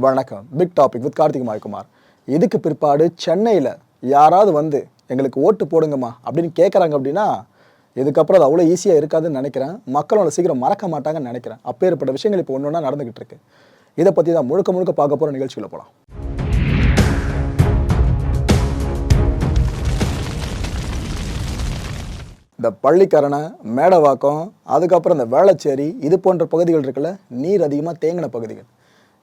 வணக்கம். Big topic with Karthik Maikumar. இதுக்கு பிற்பாடு சென்னையில் யாராவது வந்து எங்களுக்கு ஓட்டு போடுங்கம்மா அப்படின்னு கேட்குறாங்க அப்படின்னா இதுக்கப்புறம் அது அவ்வளோ ஈஸியாக இருக்காதுன்னு நினைக்கிறேன். மக்களோட சீக்கிரம் மறக்க மாட்டாங்கன்னு நினைக்கிறேன். அப்பேற்பட்ட விஷயங்கள் இப்போ ஒன்று ஒன்றா நடந்துகிட்டு இருக்கு. இதை பற்றி தான் முழுக்க முழுக்க பார்க்க போகிற நிகழ்ச்சியில் போகலாம். இந்த பள்ளிக்கரணை, மேடவாக்கம், அதுக்கப்புறம் இந்த வேளச்சேரி, இது போன்ற பகுதிகள் இருக்குல்ல, நீர் அதிகமாக தேங்கின பகுதிகள்.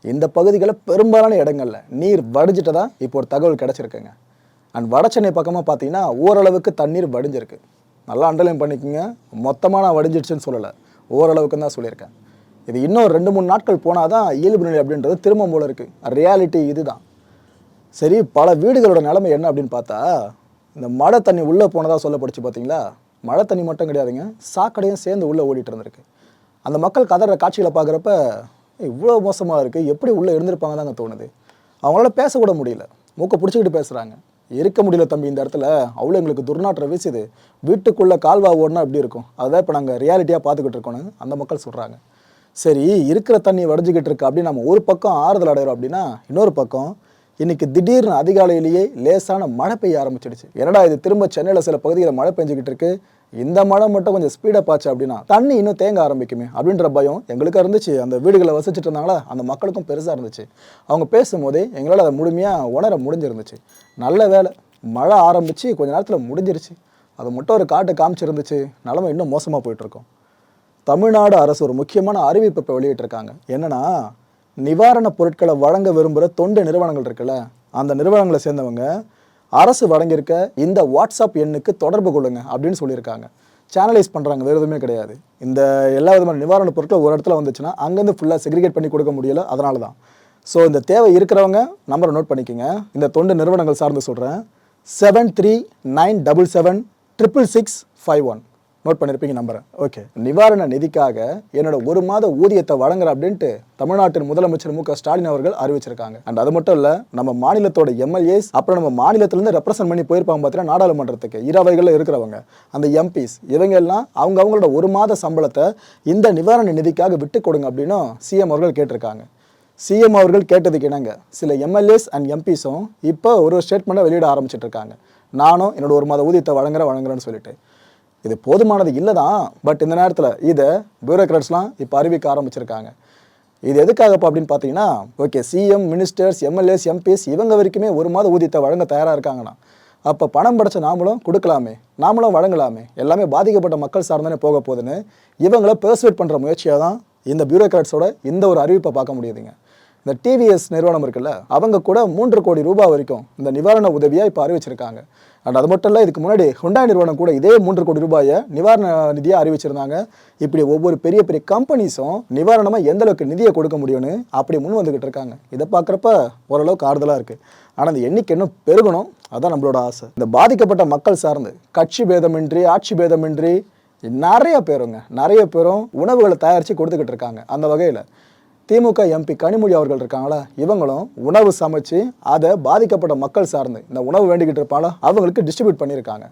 இந்த பகுதிகளில் பெரும்பாலான இடங்களில் நீர் வடிஞ்சிட்டதா இப்போ ஒரு தகவல் கிடச்சிருக்குங்க. அண்ட் வடச்சென்னை பக்கமாக பார்த்தீங்கன்னா ஓரளவுக்கு தண்ணீர் வடிஞ்சிருக்கு. நல்லா அண்டர்லைன் பண்ணிக்கோங்க. மொத்தமாக நான் வடிஞ்சிடுச்சுன்னு சொல்லலை, ஓரளவுக்கு தான் சொல்லியிருக்கேன். இது இன்னும் 2-3 நாட்கள் போனால் தான் இயல்பு நிலை அப்படின்றது திரும்ப போல இருக்குது. ரியாலிட்டி இது தான். சரி, பல வீடுகளோட நிலைமை என்ன அப்படின்னு பார்த்தா, இந்த மழை தண்ணி உள்ளே போனதாக சொல்லப்படுச்சு. பார்த்தீங்களா, மழை தண்ணி மட்டும் கிடையாதுங்க, சாக்கடையும் சேர்ந்து உள்ளே ஓடிட்டு இருந்திருக்கு. அந்த மக்கள் கதற காட்சிகளை பார்க்குறப்ப இவ்வளோ மோசமாக இருக்குது, எப்படி உள்ளே இருந்திருப்பாங்க தாங்க தோணுது. அவங்களால பேசக்கூட முடியல, மூக்கை பிடிச்சிக்கிட்டு பேசுகிறாங்க. இருக்க முடியல தம்பி, இந்த இடத்துல அவ்வளோ எங்களுக்கு துர்நாற்றம் வீசுது, வீட்டுக்குள்ளே கால்வா ஓடனா எப்படி இருக்கும், அதுதான் இப்போ நாங்கள் ரியாலிட்டியாக பார்த்துக்கிட்டு இருக்கோன்னு அந்த மக்கள் சொல்கிறாங்க. சரி, இருக்கிற தண்ணி வடிஞ்சிக்கிட்டு இருக்கு அப்படின்னு நம்ம ஒரு பக்கம் ஆறுதல் அடைகிறோம் அப்படின்னா, இன்னொரு பக்கம் இன்றைக்கி திடீர்னு அதிகாலையிலேயே லேசான மழை பெய்ய ஆரம்பிச்சிடுச்சு. என்னடா இது, திரும்ப சென்னையில் சில பகுதியில் மழை பெஞ்சிக்கிட்டு இருக்கு, இந்த மழை மட்டும் கொஞ்சம் ஸ்பீடாக பாச்சு அப்படின்னா தண்ணி இன்னும் தேங்க ஆரம்பிக்குமே அப்படின்ற பயம் எங்களுக்கு இருந்துச்சு. அந்த வீடுகளை வசிச்சுட்டு இருந்தாங்களா அந்த மக்களுக்கும் பெருசாக இருந்துச்சு. அவங்க பேசும்போதே எங்களால் அதை முழுமையாக உணர முடிஞ்சிருந்துச்சு. நல்ல வேலை, மழை ஆரம்பித்து கொஞ்ச நேரத்தில் முடிஞ்சிருச்சு. அது மட்டும் ஒரு காட்டு காமிச்சிருந்துச்சு, நிலமை இன்னும் மோசமாக போயிட்டுருக்கோம். தமிழ்நாடு அரசு ஒரு முக்கியமான அறிவிப்பை இப்போ வெளியிட்டிருக்காங்க. என்னென்னா, நிவாரணப் பொருட்களை வழங்க விரும்புகிற தொண்டு நிறுவனங்கள் இருக்குல்ல, அந்த நிறுவனங்களை சேர்ந்தவங்க அரசு வழங்கியிருக்க இந்த வாட்ஸ்அப் எண்ணுக்கு தொடர்பு கொள்ளுங்க அப்படின்னு சொல்லியிருக்காங்க. சேனலைஸ் பண்ணுறாங்க, வேறு எதுவுமே கிடையாது. இந்த எல்லா விதமான நிவாரணப் பொருட்கள் ஒரு இடத்துல வந்துச்சுன்னா அங்கேருந்து ஃபுல்லாக செக்ரிகேட் பண்ணி கொடுக்க முடியலை, அதனால தான். ஸோ இந்த தேவை இருக்கிறவங்க நம்பரை நோட் பண்ணிக்கோங்க. இந்த தொண்டு நிறுவனங்கள் சார்ந்து சொல்கிறேன். 7397766651 நோட் பண்ணியிருப்பீங்க நம்பரை. ஓகே, நிவாரண நிதிக்காக என்னோட 1 மாத ஊதியத்தை வழங்குற அப்படின்ட்டு தமிழ்நாட்டின் முதலமைச்சர் மு க ஸ்டாலின் அவர்கள் அறிவிச்சிருக்காங்க. அண்ட் அது மட்டும் இல்லை, நம்ம மாநிலத்தோட எம்எல்ஏஸ், அப்புறம் நம்ம மாநிலத்திலேருந்து ரெப்ரசென்ட் பண்ணி போயிருப்பாங்க பார்த்தீங்கன்னா நாடாளுமன்றத்துக்கு, இரவைகளில் இருக்கிறவங்க, அந்த எம்பிஸ், இவங்க எல்லாம் அவங்களோட 1 மாத சம்பளத்தை இந்த நிவாரண நிதிக்காக விட்டு கொடுங்க அப்படின்னு சிஎம் அவர்கள் கேட்டிருக்காங்க. சிஎம் அவர்கள் கேட்டதுக்கு இணங்க சில எம்எல்ஏஸ் அண்ட் எம்பிஸும் இப்போ ஒரு ஸ்டேட்மெண்ட்டை வெளியிட ஆரம்பிச்சிட்டு இருக்காங்க. நானும் என்னோட 1 மாத ஊதியத்தை வழங்குறேன்னு சொல்லிட்டு. இது போதுமானது இல்லை தான், பட் இந்த நேரத்தில் இதை பியூரோக்ராட்ஸ்லாம் இப்போ அறிவிக்க ஆரம்பிச்சிருக்காங்க. இது எதுக்காகப்போ அப்படின்னு பார்த்தீங்கன்னா, okay, CM, ministers, MLAs, MPs இவங்க வரைக்குமே 1 மாத ஊதியத்தை வழங்க தயாராக இருக்காங்கன்னா, அப்போ பணம் படைச்ச நாமளும் கொடுக்கலாமே, நாமளும் வழங்கலாமே, எல்லாமே பாதிக்கப்பட்ட மக்கள் சார்ந்தானே போக போகுதுன்னு இவங்கள பெர்சுவேட் பண்ணுற முயற்சியாக தான் இந்த பியூரோக்ராட்ஸோட இந்த ஒரு அறிவிப்பை பார்க்க முடியுதுங்க. இந்த டிவிஎஸ் நிறுவனம் இருக்குல்ல, அவங்க கூட 3 கோடி ரூபாய் வரைக்கும் இந்த நிவாரண உதவியாக இப்போ அறிவிச்சிருக்காங்க. அண்ட் அது மட்டும் இல்லை, இதுக்கு முன்னாடி ஹுண்டாய் நிறுவனம் கூட இதே 3 கோடி ரூபாயை நிவாரண நிதியாக அறிவிச்சிருந்தாங்க. இப்படி ஒவ்வொரு பெரிய பெரிய கம்பெனிஸும் நிவாரணமாக எந்த அளவுக்கு நிதியை கொடுக்க முடியும்னு அப்படி முன் வந்துக்கிட்டு இருக்காங்க. இதை பார்க்குறப்ப ஓரளவுக்கு ஆறுதலாக இருக்குது. ஆனால் இந்த எண்ணிக்கை இன்னும் பெருகணும், அதுதான் நம்மளோட ஆசை. இந்த பாதிக்கப்பட்ட மக்கள் சார்ந்து கட்சி பேதமின்றி, ஆட்சி பேதமின்றி நிறைய பேரும் உணவுகளை தயாரித்து கொடுத்துக்கிட்டு இருக்காங்க. அந்த வகையில் திமுக எம்பி கனிமொழி அவர்கள் இருக்காங்களா, இவங்களும் உணவு சமைச்சு அதை பாதிக்கப்பட்ட மக்கள் சார்ந்து இந்த உணவு வேண்டிக்கிட்டு இருப்பாங்களா அவங்களுக்கு டிஸ்ட்ரிபியூட் பண்ணியிருக்காங்க.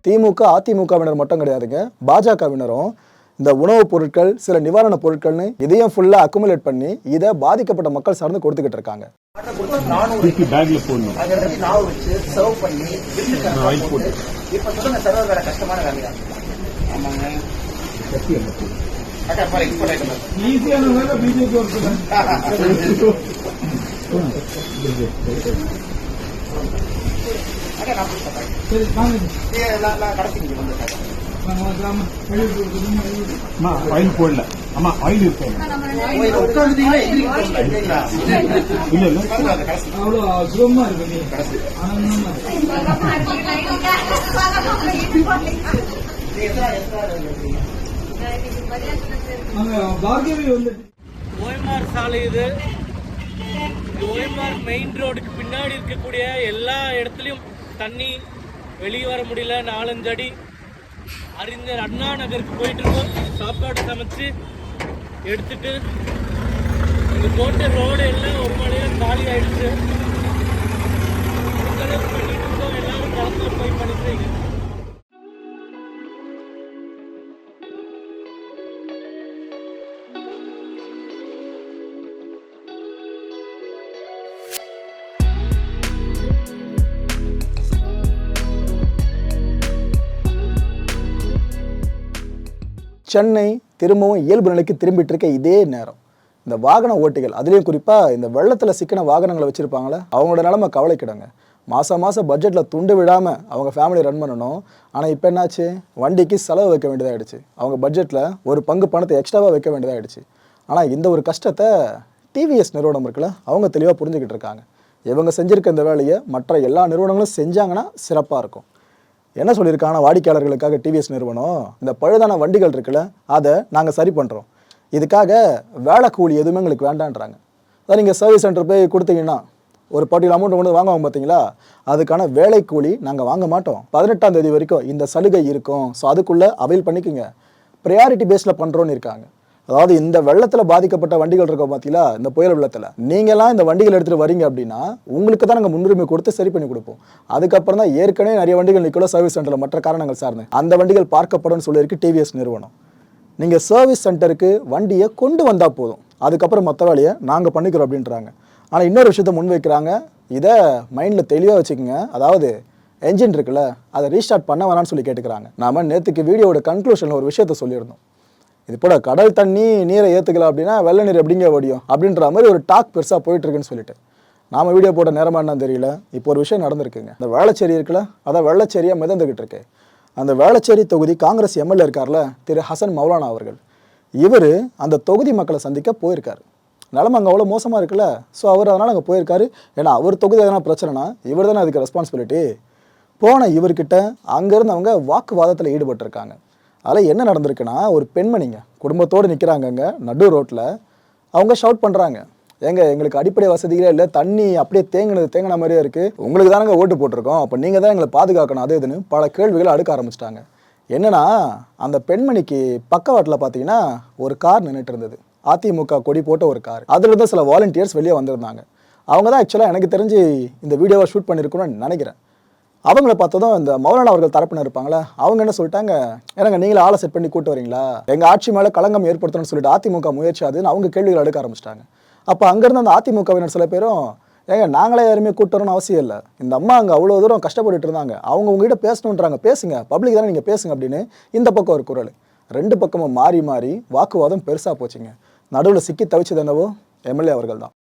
திமுக, அதிமுகவினர் மட்டும் கிடையாதுங்க, பாஜகவினரும் இந்த உணவுப் பொருட்கள், சில நிவாரண பொருட்கள்னு இதையும் ஃபுல்லாக அக்குமுலேட் பண்ணி இதை பாதிக்கப்பட்ட மக்கள் சார்ந்து கொடுத்துக்கிட்டு இருக்காங்க. ஆயில் போடல. ஆமா ஆயில் இருக்கு. இல்ல இல்ல அவ்வளவு சுகமா இருக்கு. ஓஎம்ஆர் சாலை இது. ஓஎம்ஆர் மெயின் ரோடுக்கு பின்னாடி இருக்கக்கூடிய எல்லா இடத்துலையும் தண்ணி வெளியே வர முடியல. 4-5 அடி. அறிஞர் அண்ணா நகருக்கு போயிட்டு இருக்கோம். சாப்பாடு சமைச்சு எடுத்துட்டு இங்க போட்ட ரோடு எல்லாம் ஒரு மணியில காலி ஆயிடுச்சு. பண்ணிட்டு இருக்கோம். எல்லாரும் களத்துல போய் பண்ணிட்டு. சென்னை திரும்பவும் இயல்பு நிலைக்கு திரும்பிட்டு இருக்க இதே நேரம் இந்த வாகன ஓட்டிகள், அதுலேயும் குறிப்பாக இந்த வெள்ளத்தில் சிக்கின வாகனங்களை வச்சுருப்பாங்களே, அவங்களோட நிலைமை கவலைக்கிடுங்க. மாதம் பட்ஜெட்டில் துண்டு விடாமல் அவங்க ஃபேமிலி ரன் பண்ணணும். ஆனால் இப்போ என்னாச்சு, வண்டிக்கு செலவு வைக்க வேண்டியதாகிடுச்சு. அவங்க பட்ஜெட்டில் ஒரு பங்கு பணத்தை எக்ஸ்ட்ராவாக வைக்க வேண்டியதாகிடுச்சு. ஆனால் இந்த ஒரு கஷ்டத்தை டிவிஎஸ் நிறுவனம் இருக்குல்ல, அவங்க தெளிவாக புரிஞ்சுக்கிட்டு இருக்காங்க. இவங்க செஞ்சுருக்க இந்த வேலையை மற்ற எல்லா நிறுவனங்களும் செஞ்சாங்கன்னா சிறப்பாக இருக்கும். என்ன சொல்லியிருக்காங்கன்னா, வாடிக்கையாளர்களுக்காக டிவிஎஸ் நிறுவனம் இந்த பழுதான வண்டிகள் இருக்குல்ல, அதை நாங்கள் சரி பண்ணுறோம். இதுக்காக வேலை கூலி எதுவுமே எங்களுக்கு வேண்டான்றாங்க. அதான் நீங்கள் சர்வீஸ் சென்டர் போய் கொடுத்தீங்கன்னா ஒரு பர்டிகுலர் அமௌண்ட் கொண்டு வாங்குவாங்க பார்த்தீங்களா, அதுக்கான வேலை கூலி நாங்கள் வாங்க மாட்டோம். 18ஆம் தேதி வரைக்கும் இந்த சலுகை இருக்கும். ஸோ அதுக்குள்ளே அவைல் பண்ணிக்கோங்க. ப்ரையாரிட்டி பேஸில் பண்ணுறோன்னு இருக்காங்க. அதாவது இந்த வெள்ளத்தில் பாதிக்கப்பட்ட வண்டிகள் இருக்கோம் பார்த்தீங்களா, இந்த புயல் வெள்ளத்தில் நீங்களாம் இந்த வண்டிகள் எடுத்துகிட்டு வரீங்க அப்படின்னா உங்களுக்கு தான் நாங்கள் முன்னுரிமை கொடுத்து சரி பண்ணி கொடுப்போம். அதுக்கப்புறம் தான் ஏற்கனவே நிறைய வண்டிகள் நிற்கல சர்வீஸ் சென்டரில் மற்ற காரணங்கள் சார்ந்து அந்த வண்டிகள் பார்க்கப்படும் சொல்லியிருக்கு டிவிஎஸ் நிறுவனம். நீங்கள் சர்வீஸ் சென்டருக்கு வண்டியை கொண்டு வந்தால் போதும், அதுக்கப்புறம் மற்ற வேலையை நாங்கள் பண்ணிக்கிறோம் அப்படின்றாங்க. ஆனால் இன்னொரு விஷயத்த முன்வைக்கிறாங்க. இதை மைண்டில் தெளிவாக வச்சுக்கோங்க. அதாவது என்ஜின் இருக்குல்ல, அதை ரீஸ்டார்ட் பண்ண வேணான்னு சொல்லி கேட்டுக்கிறாங்க. நாம நேற்றுக்கு வீடியோட கன்க்ளூஷனில் ஒரு விஷயத்த சொல்லியிருந்தோம். இது போல கடல் தண்ணி நீரை ஏற்றுக்கலாம் அப்படின்னா வெள்ள நீர் எப்படிங்க ஓடியும் அப்படின்ற மாதிரி ஒரு டாக் பெருசாக போயிட்டுருக்குன்னு சொல்லிட்டு நாம் வீடியோ போட்ட நேரமாக என்னன்னு தெரியல. இப்போ ஒரு விஷயம் நடந்திருக்குங்க. இந்த வேளச்சேரி இருக்குல்ல, அதான் வெள்ளச்சேரியாக மிதந்துக்கிட்டு இருக்கு. அந்த வேளச்சேரி தொகுதி காங்கிரஸ் எம்எல்ஏ இருக்கார்ல, திரு ஹசன் மௌலானா அவர்கள், இவர் அந்த தொகுதி மக்களை சந்திக்க போயிருக்காரு. நிலமை அங்கே அவ்வளோ மோசமாக இருக்குல்ல. ஸோ அவர் அதனால் அங்கே போயிருக்காரு. ஏன்னா அவர் தொகுதி எதனா பிரச்சனைனா இவர் தானே அதுக்கு ரெஸ்பான்சிபிலிட்டி. போன இவர்கிட்ட அங்கேருந்து அவங்க வாக்குவாதத்தில் ஈடுபட்டிருக்காங்க. அதில் என்ன நடந்திருக்குன்னா, ஒரு பெண்மணிங்க குடும்பத்தோடு நிற்கிறாங்க அங்கே நடு ரோட்டில். அவங்க ஷவுட் பண்ணுறாங்க, எங்களுக்கு அடிப்படை வசதிகளே இல்லை, தண்ணி அப்படியே தேங்கின மாதிரியே இருக்குது, உங்களுக்கு தானங்க ஓட்டு போட்டிருக்கோம், அப்போ நீங்கள் தான் எங்களை பாதுகாக்கணும், அது இதுன்னு பல கேள்விகளை அடுக்க ஆரம்பிச்சிட்டாங்க. என்னன்னா, அந்த பெண்மணிக்கு பக்கவாட்டில் பார்த்தீங்கன்னா ஒரு கார் நின்றுட்டு இருந்தது, அதிமுக கொடி போட்ட ஒரு கார். அதிலிருந்து சில வாலண்டியர்ஸ் வெளியே வந்திருந்தாங்க. அவங்க தான் ஆக்சுவலாக எனக்கு தெரிஞ்சு இந்த வீடியோவை ஷூட் பண்ணியிருக்கணும்னு நினைக்கிறேன். அவங்கள பார்த்ததும் இந்த மௌலானா அவர்கள் தரப்பினர் இருப்பாங்களே, அவங்க என்ன சொல்லிட்டாங்க, ஏன்னாங்க நீங்களே ஆளை செட் பண்ணி கூட்டு வரீங்களா, எங்கள் ஆட்சி மேலே களங்கம் ஏற்படுத்தணும்னு சொல்லிட்டு அதிமுக முயற்சி அதுன்னு அவங்க கேள்விகள் எடுக்க ஆரம்பிச்சிட்டாங்க. அப்போ அங்கேருந்து அந்த அதிமுகவினர் சில பேரும், நாங்களே யாருமே கூட்டு வரணும்னு அவசியம் இல்லை, இந்த அம்மா அங்கே அவ்வளோ தூரம் கஷ்டப்பட்டுட்டு இருந்தாங்க, அவங்க உங்ககிட்ட பேசணுன்றாங்க, பேசுங்க, பப்ளிக் தானே நீங்கள் பேசுங்க அப்படின்னு இந்த பக்கம் ஒரு குரல். ரெண்டு பக்கமும் மாறி மாறி வாக்குவாதம் பெருசாக போச்சுங்க. நடுவில் சிக்கி தவிச்சது என்னவோ எம்எல்ஏ அவர்கள் தான்.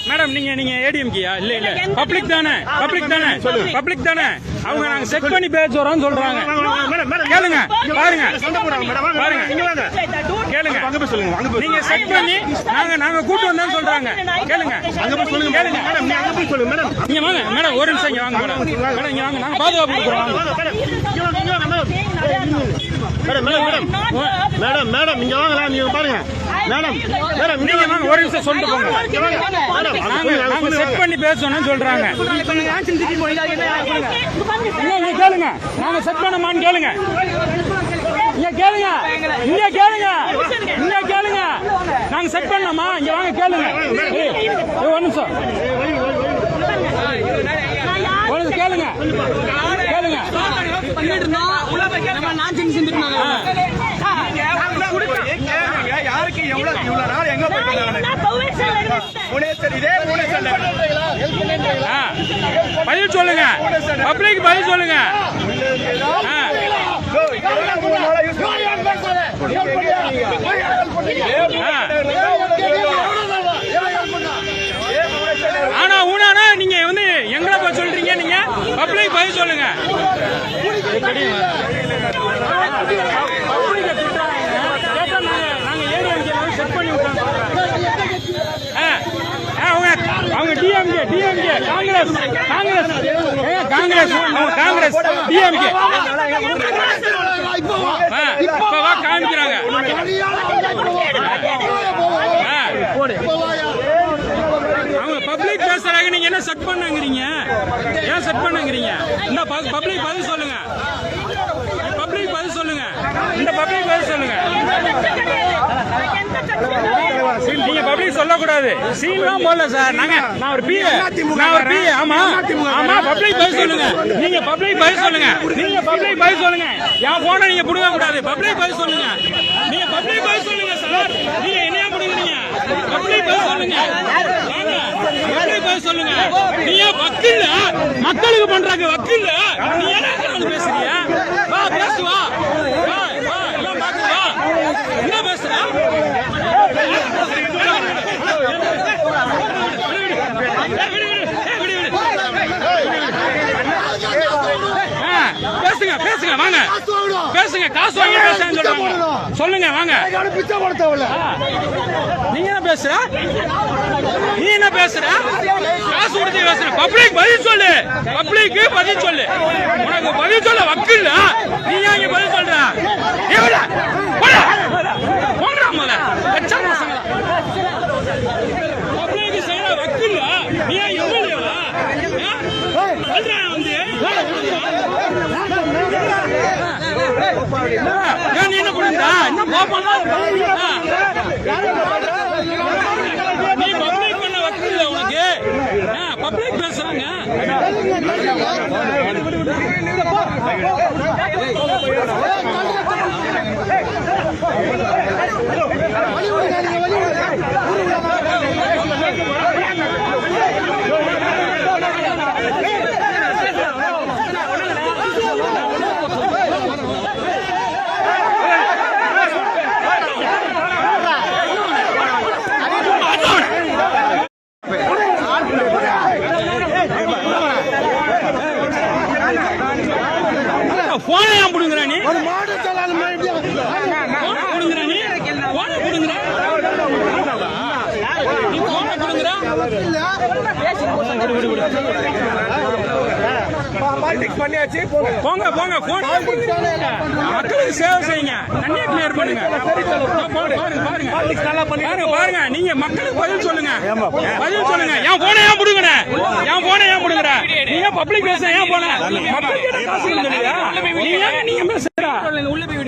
மேடம் நீங்க ஏடிஎம்கியா? இல்ல பப்ளிக் தானே அவங்க நாங்க செக் பண்ணி பேச வரோம்னு சொல்றாங்க. கேளுங்க, பாருங்க கேளுங்க, நீங்க செக் பண்ணி நாங்க கூட்டு வந்தோம்னு சொல்றாங்க. கேளுங்க நீங்க வாங்க மேடம், ஒரு நிமிஷம் இங்க வாங்க மேடம், இங்க வாங்க, நாங்க பாதுகாப்பு கொடுக்குறோம். மேடம் இங்க வாங்கலாம், நீங்க பாருங்க மேடம் நீங்க வாங்க, ஒரு நிமிஷம் சொல்லிட்டு போங்க. நாங்க செக் பண்ணி பேசணும்னு சொல்றாங்க. கேளுங்க, நாங்க செக் பண்ணமான்னு கேளுங்க. கேளுங்க, நாங்க செக் பண்ணலாமா? இங்க வாங்க கேளுங்க. ஒரு நிமிஷம் கேளுங்க. யாருக்கு எவ்வளவு நாள் எங்க போயிட்டு பதில் சொல்லுங்க, பப்ளிக் பதில் சொல்லுங்க. ஆனா ஊனானா நீங்க வந்து எங்களை போய் சொல்றீங்க, நீங்க பப்ளிக் பதில் சொல்லுங்க. செட் பண்ணி விட்டாங்க அவங்க டிஎம்கே காங்கிரஸ் டிஎம்கே இப்பவா காமிக்கிறாங்க. அவங்க பப்ளிக் பேசுறாங்க, நீங்க என்ன செட் பண்ணுங்கிறீங்க? ஏன் செட் பண்ணுங்கிறீங்க? இந்த பப்ளிக் பதில் சொல்லுங்க, பப்ளிக் பதில் சொல்லுங்க, இந்த பப்ளிக் பதில் சொல்லுங்க. நீங்க பப்ளிக் சொல்லக்கூடாது, சீன்லாம் போடல சார். நான் ஒரு பிஏ. ஆமா ஆமா, பப்ளிக் பதில் சொல்லுங்க. நீங்க பப்ளிக் பதில் சொல்லுங்க, நீங்க பப்ளிக் பதில் சொல்லுங்க. என் போன நீங்க புடுங்க கூடாது, பப்ளிக் பதில் சொல்லுங்க. நீங்க பப்ளிக் பதில் சொல்லுங்க சார். நீங்க என்னையா புடுங்குறீங்க? பப்ளிக் பதில் சொல்லுங்க, பப்ளிக் பதில் சொல்லுங்க. நீங்க வக்கீல், மக்களுக்கு பண்றாங்க வக்கீல். நீ என்ன பேசுறீங்க? வா பேசு, வா எல்லாம் பாக்கு, வா என்ன பேசுற? பேசுங்க வாங்க, பேசுங்க, காசு வாங்கி பேசுங்க சொல்லுங்க வாங்க. நீங்க என்ன பேசுற? நீ என்ன பேசுற? காசு கொடுத்து பேசுற. பப்ளிக் பதில் சொல்லு, பப்ளிக் பதில் சொல்லு. உனக்கு பதில் சொல்ல வக்கீல், நீ ஏன் பதில் சொல்ற? பப்ளிக் செய்யற வக்கீல், நீ ஏன் எம்எல்ஏவா? வந்து நீ என்ன பண்ணுறா? இன்னும் நீ பப்ளிக் பண்ண வக்கீல், உனக்கு பப்ளிக் பேசுறாங்க. போன ஏன் புடுங்குற நீ? புடுங்குற நீ? போன புடுங்குற நீ? போன புடுங்குற? போங்க போங்க, மக்களுக்கு சேவை செய்யுங்க, தண்ணியை கிளியர் பண்ணுங்க. பாருங்க, நீங்க மக்களுக்கு பதில் சொல்லுங்க, பதில் சொல்லுங்க. என் போன ஏன் புடுங்குற? என் போன ஏன் புடுங்குற? நீங்க பப்ளிக் பேச ஏன் போன? காசு நீங்க பேசுறா?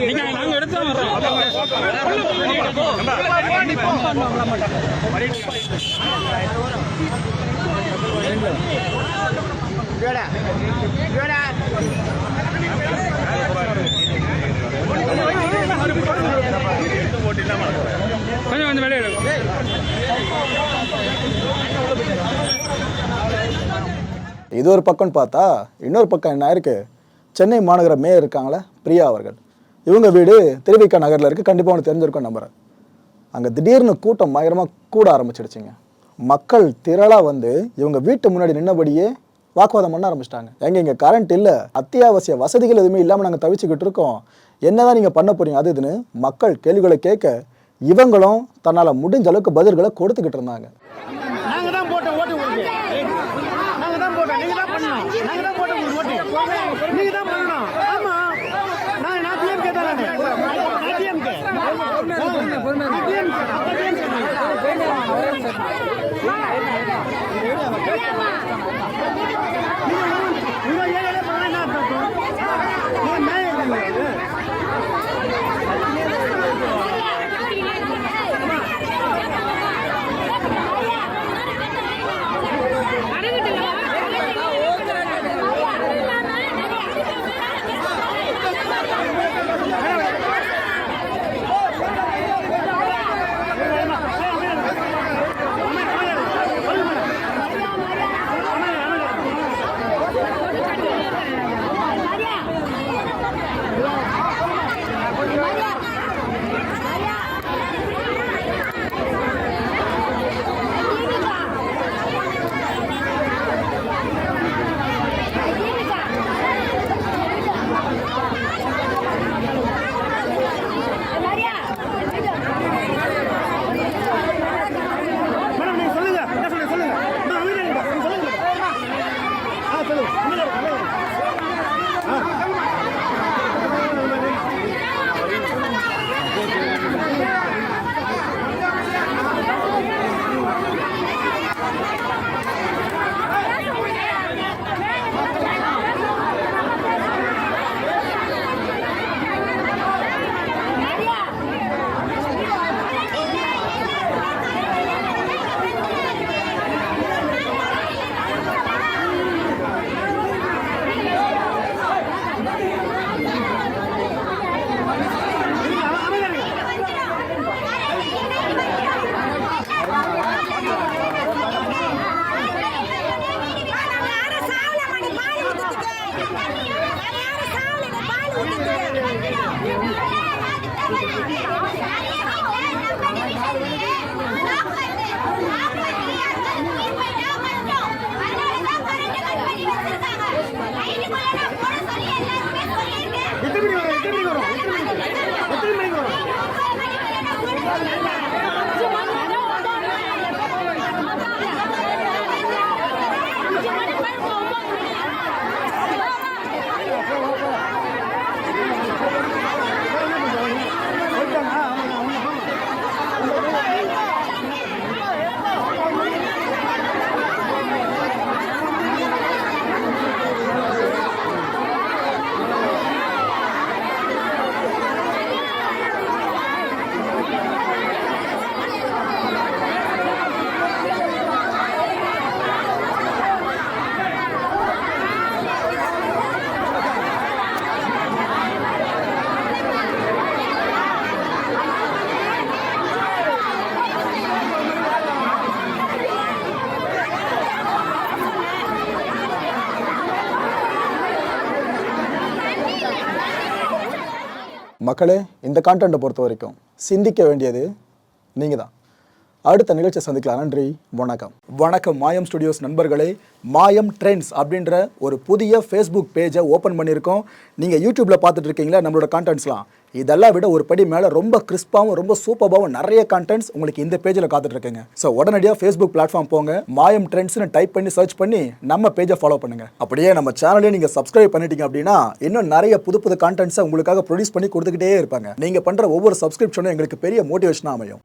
நீங்க நாங்க எடுத்து கொஞ்சம் வந்து வெளியே. இது ஒரு பக்கம்னு பார்த்தா இன்னொரு பக்கம் என்ன இருக்கு? சென்னை மாநகர மேயர் இருக்காங்களே பிரியா அவர்கள், இவங்க வீடு திருவிக நகரில் இருக்குது. கண்டிப்பாக ஒன்று தெரிஞ்சிருக்கும் நம்புறேன். அங்கே திடீர்னு கூட்டம் பயங்கரமாக கூட ஆரம்பிச்சிடுச்சுங்க. மக்கள் திரளாக வந்து இவங்க வீட்டு முன்னாடி நின்னபடியே வாக்குவாதம் பண்ண ஆரம்பிச்சிட்டாங்க. இங்கே கரண்ட் இல்லை, அத்தியாவசிய வசதிகள் எதுவுமே இல்லாமல் நாங்கள் தவிச்சுக்கிட்டு இருக்கோம், என்னதான் நீங்கள் பண்ண போறீங்க அது இதுன்னு மக்கள் கேள்விகளை கேட்க இவங்களும் தன்னால் முடிஞ்ச அளவுக்கு பதில்களை கொடுத்துக்கிட்டு இருந்தாங்க. மக்களே, இந்த கான்டென்ட்டை பொறுத்த வரைக்கும் சிந்திக்க வேண்டியது நீங்கள் தான். அடுத்த நிகழ்ச்சியை சந்திக்கலாம். நன்றி, வணக்கம். வணக்கம் மாயம் ஸ்டுடியோஸ் நண்பர்களே. மாயம் ட்ரெண்ட்ஸ் அப்படின்ற ஒரு புதிய ஃபேஸ்புக் பேஜை ஓப்பன் பண்ணியிருக்கோம். நீங்கள் யூடியூப்பில் பார்த்துட்டு இருக்கீங்களா நம்மளோட கான்டென்ட்ஸ்லாம். இதெல்லாம் விட ஒரு படி மேலே ரொம்ப கிறிஸ்பாகவும் ரொம்ப சூப்பராகவும் நிறைய கான்டென்ட்ஸ் உங்களுக்கு இந்த பேஜில் காத்துட்ருக்குங்க. ஸோ உடனடியாக ஃபேஸ்புக் பிளாட்ஃபார்ம் போங்க, மாயம் ட்ரெண்ட்ஸ்னு டைப் பண்ணி சர்ச் பண்ணி நம்ம பேஜை ஃபாலோ பண்ணுங்க. அப்படியே நம்ம சேனலையும் நீங்கள் சப்ஸ்கிரைப் பண்ணிட்டீங்க அப்படின்னா இன்னும் நிறைய புது புது கான்டென்ட்ஸை உங்களுக்காக ப்ரொடியூஸ் பண்ணி கொடுத்துக்கிட்டே இருப்பாங்க. நீங்கள் பண்ணுற ஒவ்வொரு சப்ஸ்கிரிப்ஷனும் எங்களுக்கு பெரிய மோட்டிவேஷனாக அமையும்.